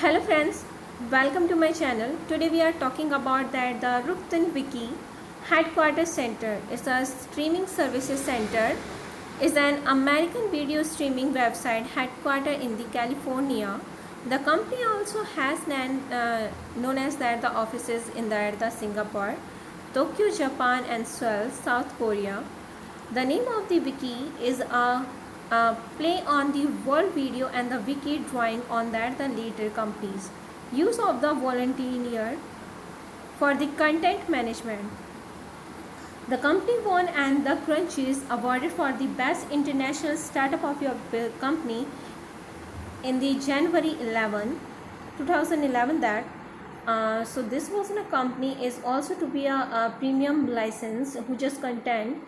Hello friends, welcome to my channel. Today we are talking about that the Ruktan Wiki Headquarters Center is a streaming services center, is an American video streaming website headquartered in the California. The company also has known as that the offices in the Singapore, Tokyo, Japan and Seoul, South Korea. The name of the wiki is a play on the World Video and the wiki drawing on that the later companies. Use of the volunteer for the content management. The company won and the Crunchies awarded for the best international startup of your company in the January 11, 2011 that so this was in a company is also to be a premium license who just content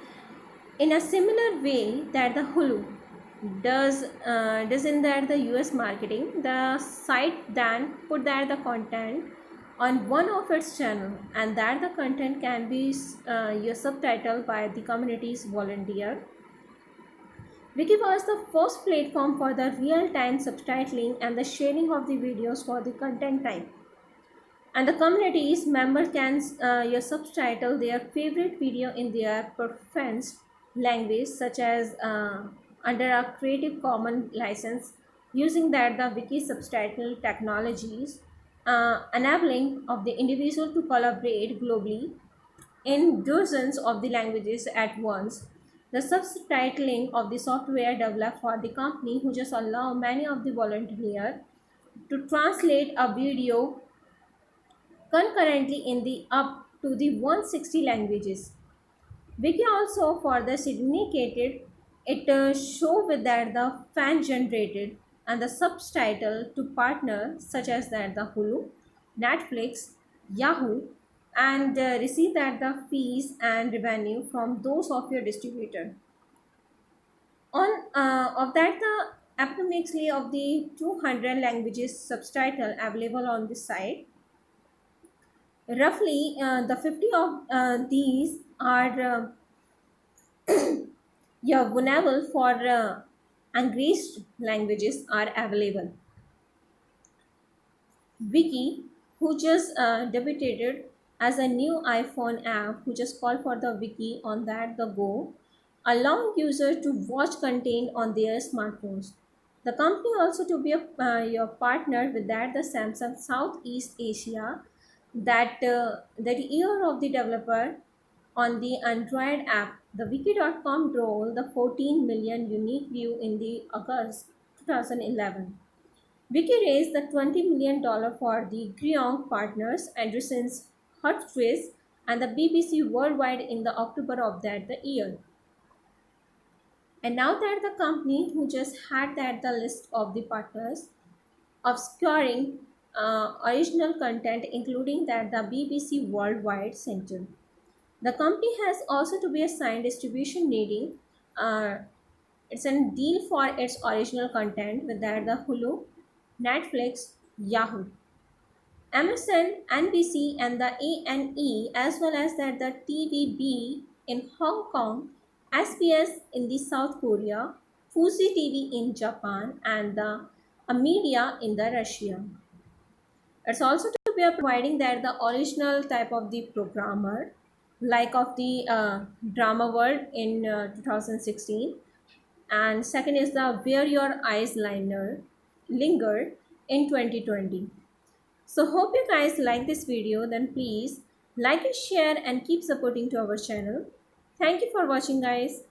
in a similar way that the Hulu does in that the US marketing. The site then put that the content on one of its channel and that the content can be your subtitle by the community's volunteer. Wiki was the first platform for the real-time subtitling and the sharing of the videos for the content type. And the community's members can your subtitle their favorite video in their preferred language, such as under a Creative Commons license, using that the wiki subtitle technologies, enabling of the individual to collaborate globally in dozens of the languages at once. The subtitling of the software developed for the company who just allow many of the volunteers to translate a video concurrently in the up to the 160 languages. Wiki also further syndicated it show with that the fan generated and the subtitle to partners such as that the Hulu, Netflix, Yahoo, and receive that the fees and revenue from those of your distributor. On of that the approximately of the 200 languages subtitle available on this site. Roughly, the 50 of these are vulnerable for English languages are available. Wiki, who just debuted as a new iPhone app, who just called for the wiki on that the go, allowing users to watch content on their smartphones. The company also to be your partner with that the Samsung Southeast Asia that year of the developer on the Android app. The wiki.com drove the 14 million unique view in the August 2011. Wiki raised the $20 million for the Griong Partners, Anderson's Hotchkiss, and the BBC Worldwide in the October of that the year. And now that the company who just had that the list of the partners obscuring original content, including that the BBC Worldwide Center. The company has also to be assigned distribution needing. It's a deal for its original content with that the Hulu, Netflix, Yahoo, Amazon, NBC, and the ANE, as well as that the TVB in Hong Kong, SBS in the South Korea, Fuji TV in Japan, and the Media in the Russia. It's also to be providing that the original type of the programmer, like of the Drama World in 2016, and second is the Where Your Eyes Linger in 2020. So hope you guys like this video. Then please like and share and keep supporting to our channel. Thank you for watching guys.